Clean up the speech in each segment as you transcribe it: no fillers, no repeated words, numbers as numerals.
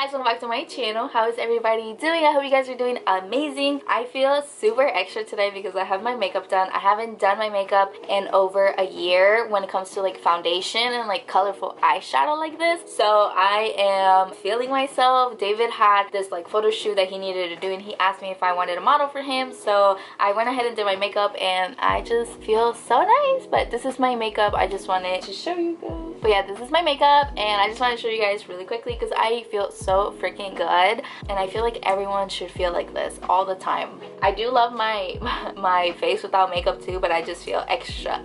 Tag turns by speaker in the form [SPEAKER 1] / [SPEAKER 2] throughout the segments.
[SPEAKER 1] guys, welcome back to my channel. How is everybody doing? I hope you guys are doing amazing. I feel super extra today because I have my makeup done. I haven't done my makeup in over a year when it comes to like foundation and like colorful eyeshadow like this. So I am feeling myself. David had this like photo shoot that he needed to do and he asked me if I wanted a model for him. So I went ahead and did my makeup and I just feel so nice. But this is my makeup. I just wanted to show you guys. But yeah, this is my makeup and I just want to show you guys really quickly because I feel so freaking good and I feel like everyone should feel like this all the time. I do love my face without makeup too, but I just feel extra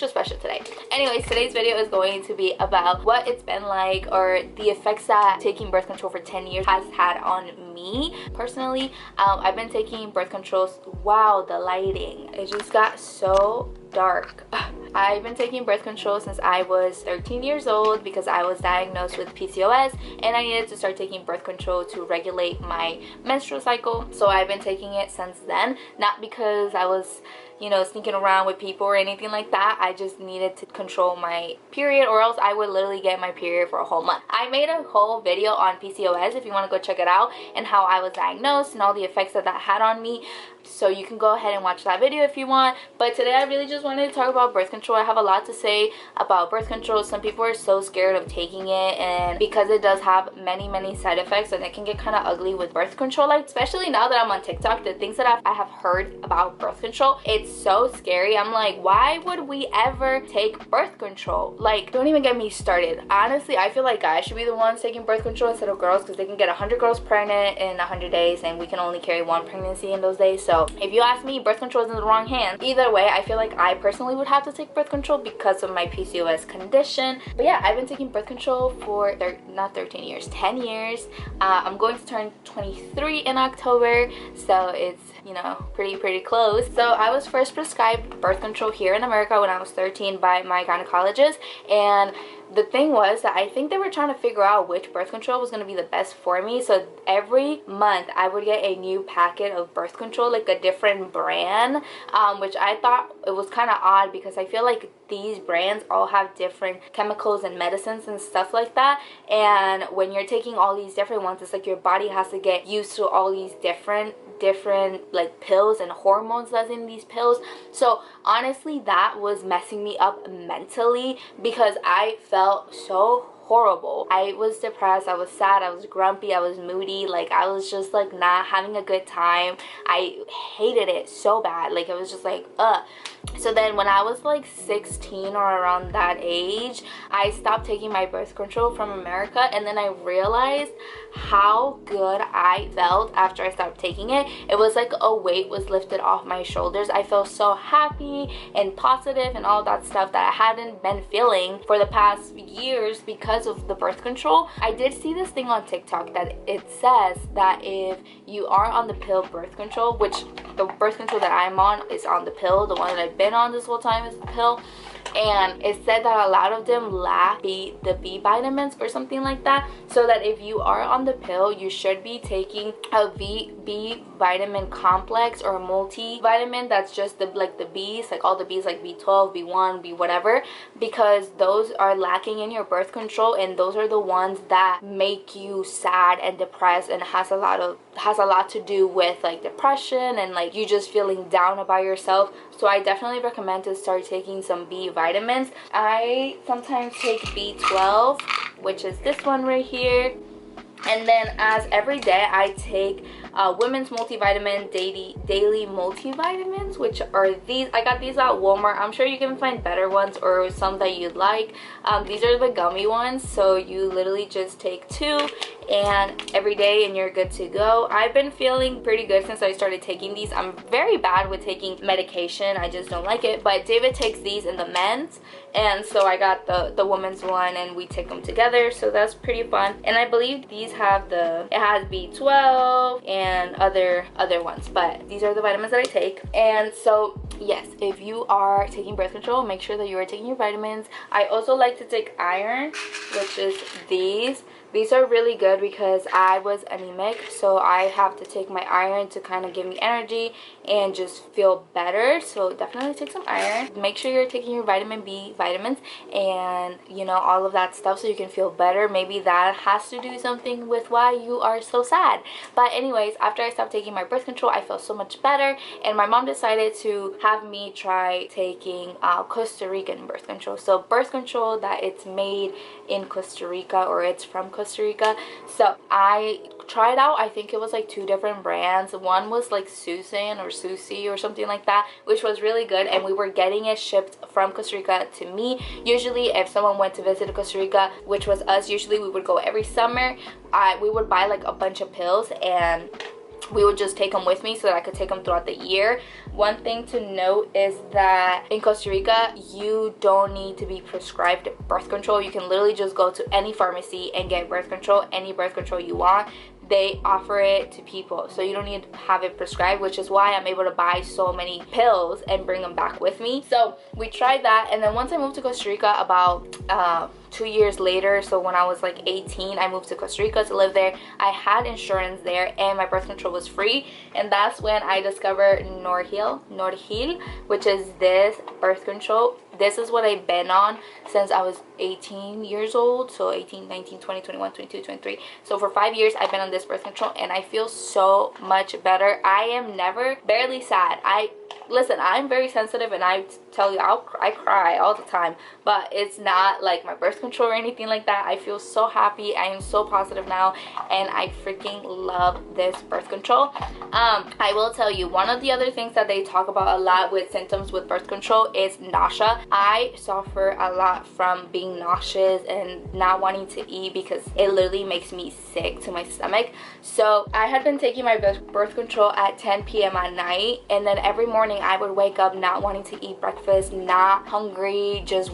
[SPEAKER 1] special today. Anyways, today's video is going to be about what it's been like or the effects that taking birth control for 10 years has had on me personally. I've been taking birth controls. Wow, the lighting, it just got so dark. I've been taking birth control since I was 13 years old because I was diagnosed with PCOS and I needed to start taking birth control to regulate my menstrual cycle. So I've been taking it since then, not because I was, you know, sneaking around with people or anything like that. I just needed to control my period or else I would literally get my period for a whole month. I made a whole video on PCOS if you want to go check it out and how I was diagnosed and all the effects that had on me. So you can go ahead and watch that video if you want. But today I really just wanted to talk about birth control. I have a lot to say about birth control. Some people are so scared of taking it, and because it does have many side effects and it can get kind of ugly with birth control, like especially now that I'm on TikTok, the things that I have heard about birth control, it's so scary. I'm like, why would we ever take birth control? Like, don't even get me started. Honestly, I feel like guys should be the ones taking birth control instead of girls because they can get 100 girls pregnant in 100 days and we can only carry one pregnancy in those days. So if you ask me, birth control is in the wrong hands. Either way, I feel like I personally would have to take birth control because of my PCOS condition. But yeah, I've been taking birth control for not 13 years, 10 years. I'm going to turn 23 in October, so it's, you know, pretty close. So I was first prescribed birth control here in America when I was 13 by my gynecologist, and the thing was that I think they were trying to figure out which birth control was going to be the best for me. So every month I would get a new packet of birth control, like a different brand, which I thought it was kind of odd because I feel like these brands all have different chemicals and medicines and stuff like that, and when you're taking all these different ones, it's like your body has to get used to all these different like pills and hormones that's in these pills. So honestly, that was messing me up mentally because I felt so horrible. I was depressed, I was sad, I was grumpy, I was moody, like I was just like not having a good time. I hated it so bad. Like it was just like So then when I was like 16 or around that age, I stopped taking my birth control from America, and then I realized how good I felt after I stopped taking it. It was like a weight was lifted off my shoulders. I felt so happy and positive and all that stuff that I hadn't been feeling for the past years because of the birth control. I did see this thing on TikTok that it says that if you are on the pill birth control, which the birth control that I'm on is on the pill, the one that I've been on this whole time is the pill, and it said that a lot of them lack the B vitamins or something like that, so that if you are on the pill, you should be taking a B vitamin complex or a multivitamin that's just the B's, like all the B's, like B12, B1, B whatever, because those are lacking in your birth control, and those are the ones that make you sad and depressed and has a lot to do with like depression and like you just feeling down about yourself. So I definitely recommend to start taking some B vitamins. I sometimes take B12, which is this one right here, and then as every day I take women's multivitamin daily multivitamins, which are these. I got these at Walmart. I'm sure you can find better ones or some that you'd like. These are the gummy ones, so you literally just take 2 and every day and you're good to go. I've been feeling pretty good since I started taking these. I'm very bad with taking medication, I just don't like it, but David takes these in the men's, and so I got the women's one and we take them together, so that's pretty fun. And I believe these have it has B12 and other ones, but these are the vitamins that I take. And so yes, if you are taking birth control, make sure that you are taking your vitamins. I also like to take iron, which is these. These are really good because I was anemic, so I have to take my iron to kind of give me energy and just feel better. So definitely take some iron. Make sure you're taking your vitamin B vitamins and, you know, all of that stuff so you can feel better. Maybe that has to do something with why you are so sad. But anyways, after I stopped taking my birth control, I felt so much better, and my mom decided to have me try taking Costa Rican birth control. So birth control that it's made in Costa Rica, or it's from Costa Rica. So I tried out, I think it was like 2 different brands. One was like Susan or Susie or something like that, which was really good, and we were getting it shipped from Costa Rica to me. Usually if someone went to visit Costa Rica, which was us, usually we would go every summer, we would buy like a bunch of pills and we would just take them with me so that I could take them throughout the year. One thing to note is that in Costa Rica, you don't need to be prescribed birth control. You can literally just go to any pharmacy and get birth control, any birth control you want. They offer it to people, so you don't need to have it prescribed, which is why I'm able to buy so many pills and bring them back with me. So we tried that, and then once I moved to Costa Rica about 2 years later, so when I was like 18, I moved to Costa Rica to live there. I had insurance there and my birth control was free, and that's when I discovered Norhil, which is this birth control. This is what I've been on since I was 18 years old, so 18, 19, 20, 21, 22, 23. So for 5 years I've been on this birth control, and I feel so much better. I am barely sad. Listen, I'm very sensitive, and I tell you, I cry all the time, but it's not like my birth control or anything like that. I feel so happy. I am so positive now, and I freaking love this birth control. I will tell you, one of the other things that they talk about a lot with symptoms with birth control is nausea. I suffer a lot from being nauseous and not wanting to eat because it literally makes me sick to my stomach. So I had been taking my birth control at 10 p.m. at night, and then every morning I would wake up not wanting to eat breakfast, not hungry, just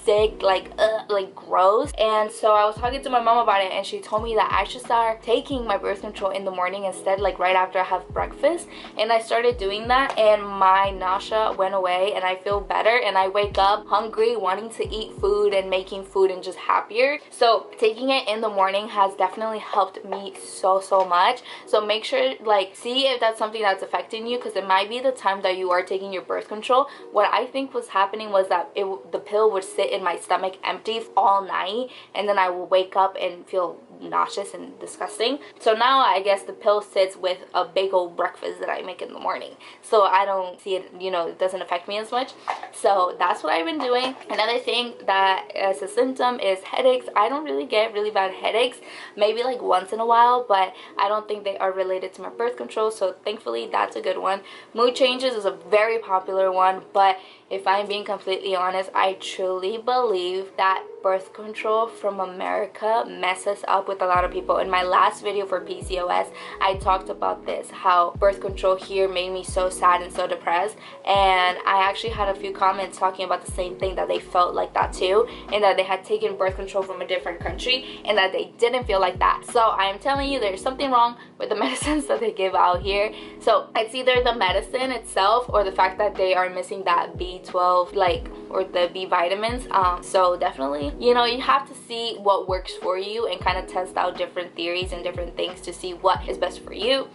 [SPEAKER 1] sick, like gross. And so I was talking to my mom about it, and she told me that I should start taking my birth control in the morning instead, like right after I have breakfast. And I started doing that, and my nausea went away, and I feel better, and I wake up hungry, wanting to eat food and making food, and just happier. So taking it in the morning has definitely helped me so much. So make sure, like, see if that's something that's affecting you, because it might be the time that you are taking your birth control. What I think was happening was that the pill would sit in my stomach empty all night, and then I will wake up and feel nauseous and disgusting. So now I guess the pill sits with a big old breakfast that I make in the morning, so I don't see it, you know, it doesn't affect me as much. So that's what I've been doing. Another thing that as a symptom is headaches. I don't really get really bad headaches, maybe like once in a while, but I don't think they are related to my birth control, so thankfully that's a good one. Mood changes is a very popular one, but if I'm being completely honest, I truly believe that birth control from America messes up with a lot of people. In my last video for PCOS, I talked about this, how birth control here made me so sad and so depressed, and I actually had a few comments talking about the same thing, that they felt like that too, and that they had taken birth control from a different country and that they didn't feel like that. So I am telling you, there's something wrong with the medicines that they give out here. So it's either the medicine itself or the fact that they are missing that B12, like, or the B vitamins. So definitely, you know, you have to see what works for you and kind of test out different theories and different things to see what is best for you.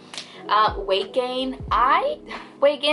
[SPEAKER 1] Weight gain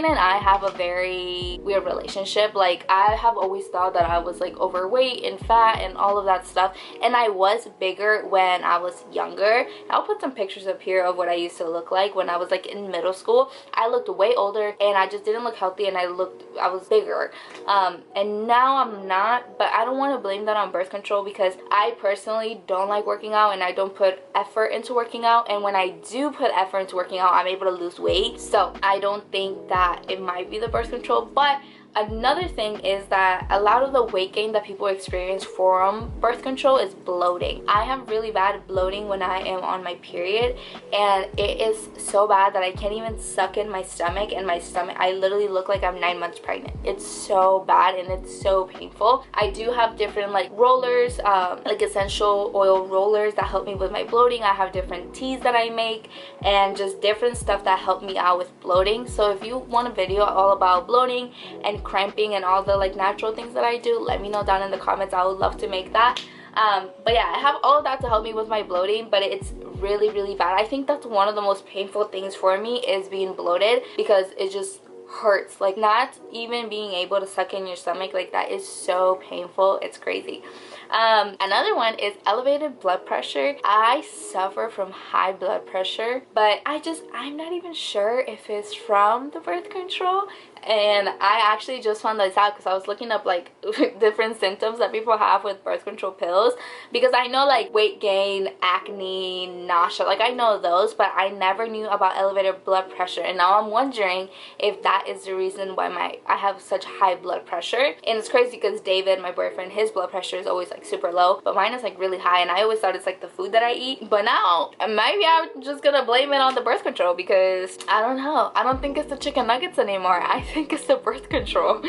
[SPEAKER 1] and I have a very weird relationship. Like, I have always thought that I was like overweight and fat and all of that stuff, and I was bigger when I was younger. I'll put some pictures up here of what I used to look like when I was like in middle school. I looked way older and I just didn't look healthy, and I was bigger, and now I'm not. But I don't want to blame that on birth control, because I personally don't like working out, and I don't put effort into working out, and when I do put effort into working out, I'm able to lose weight. So I don't think that it might be the birth control. But another thing is that a lot of the weight gain that people experience from birth control is bloating. I have really bad bloating when I am on my period, and it is so bad that I can't even suck in my stomach, and I literally look like I'm 9 months pregnant. It's so bad and it's so painful. I do have different like rollers, like essential oil rollers that help me with my bloating. I have different teas that I make and just different stuff that help me out with bloating. So if you want a video all about bloating and cramping and all the like natural things that I do, let me know down in the comments. I would love to make that. But yeah, I have all of that to help me with my bloating, but it's really, really bad. I think that's one of the most painful things for me, is being bloated, because it just hurts. Like, not even being able to suck in your stomach, like, that is so painful. It's crazy. Another one is elevated blood pressure. I suffer from high blood pressure, but I'm not even sure if it's from the birth control. And I actually just found this out because I was looking up like different symptoms that people have with birth control pills, because I know like weight gain, acne, nausea, like I know those, but I never knew about elevated blood pressure. And now I'm wondering if that is the reason why I have such high blood pressure. And it's crazy because David, my boyfriend, his blood pressure is always like super low, but mine is like really high, and I always thought it's like the food that I eat. But now maybe I'm just gonna blame it on the birth control, because I don't know, I don't think it's the chicken nuggets anymore. I think it's the birth control.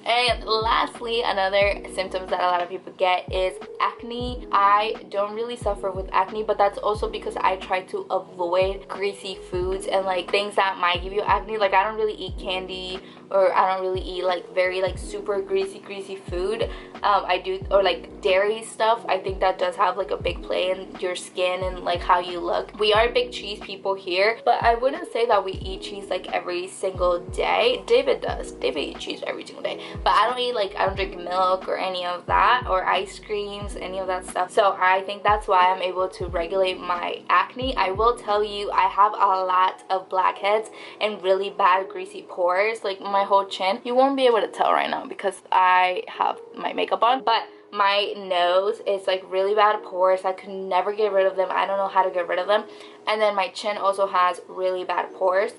[SPEAKER 1] And lastly, another symptoms that a lot of people get is acne. I don't really suffer with acne, but that's also because I try to avoid greasy foods and like things that might give you acne. Like, I don't really eat candy, or I don't really eat like very like super greasy food. I do, or like dairy stuff. I think that does have like a big play in your skin and like how you look. We are big cheese people here, but I wouldn't say that we eat cheese like every single day. David does. David eats cheese every single day, but I don't eat like, I don't drink milk or any of that, or ice creams, any of that stuff. So I think that's why I'm able to regulate my acne. I will tell you, I have a lot of blackheads and really bad greasy pores, like my whole chin. You won't be able to tell right now because I have my makeup on, but my nose is like really bad pores. I could never get rid of them. I don't know how to get rid of them. And then my chin also has really bad pores.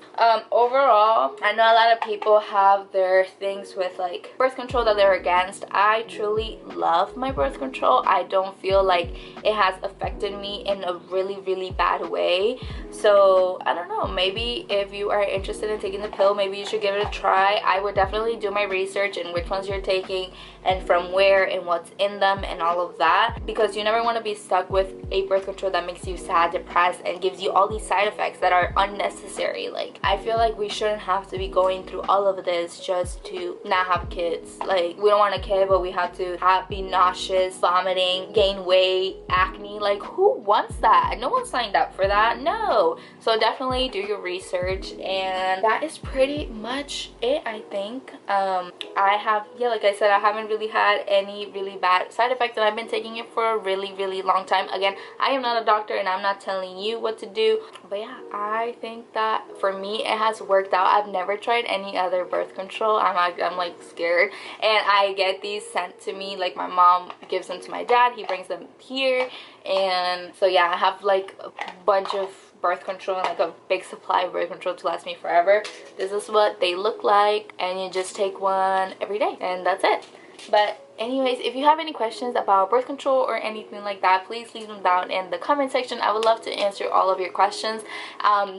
[SPEAKER 1] Overall, I know a lot of people have their things with like birth control that they're against. I truly love my birth control. I don't feel like it has affected me in a really bad way. So I don't know, maybe if you are interested in taking the pill, maybe you should give it a try. I would definitely do my research in which ones you're taking and from where and what's in them and all of that, because you never want to be stuck with a birth control that makes you sad, depressed, and gives you all these side effects that are unnecessary. Like, I feel like we shouldn't have to be going through all of this just to not have kids. Like, we don't want a kid, but we have to be nauseous, vomiting, gain weight, acne. Like, who wants that? No one signed up for that. No. So definitely do your research, and that is pretty much it, I think. I have, yeah, like I said, I haven't really had any really bad side effects, and I've been taking it for a really long time. Again, I am not a doctor and I'm not telling you what to do, but yeah, I think that for me it has worked out. I've never tried any other birth control. I'm like scared, and I get these sent to me, like my mom gives them to my dad, he brings them here, and so yeah, I have like a bunch of birth control and like a big supply of birth control to last me forever. This is what they look like, and you just take one every day, and that's it. But anyways, if you have any questions about birth control or anything like that, please leave them down in the comment section. I would love to answer all of your questions.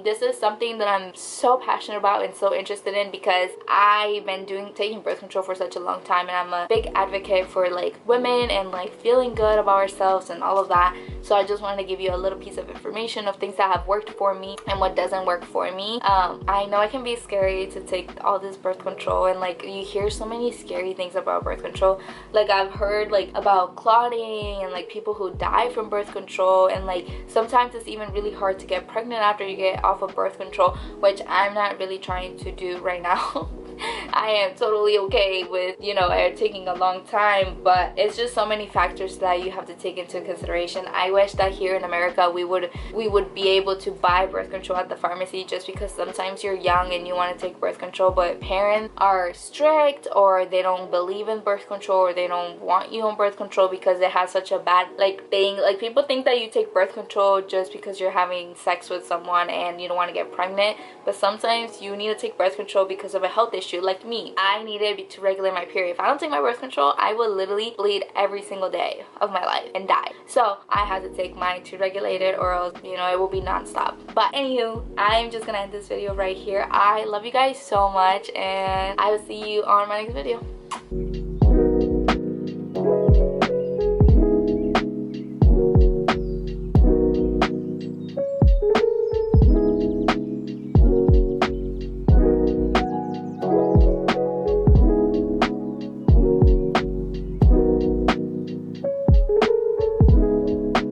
[SPEAKER 1] This is something that I'm so passionate about and so interested in, because I've been taking birth control for such a long time, and I'm a big advocate for like women and like feeling good about ourselves and all of that. So I just wanted to give you a little piece of information of things that have worked for me and what doesn't work for me. I know it can be scary to take all this birth control, and like you hear so many scary things about birth control. Like, I've heard like about clotting and like people who die from birth control, and like sometimes it's even really hard to get pregnant after you get off of birth control, which I'm not really trying to do right now. I am totally okay with, you know, it taking a long time, but it's just so many factors that you have to take into consideration. I wish that here in America we would be able to buy birth control at the pharmacy, just because sometimes you're young and you want to take birth control, but parents are strict, or they don't believe in birth control, or they don't want you on birth control because it has such a bad like thing. Like, people think that you take birth control just because you're having sex with someone and you don't want to get pregnant, but sometimes you need to take birth control because of a health issue. Like me, I needed to regulate my period. If I don't take my birth control, I will literally bleed every single day of my life and die. So I had to take mine to regulate it, or else, you know, it will be non-stop. But anywho, I'm just gonna end this video right here. I love you guys so much, and I will see you on my next video.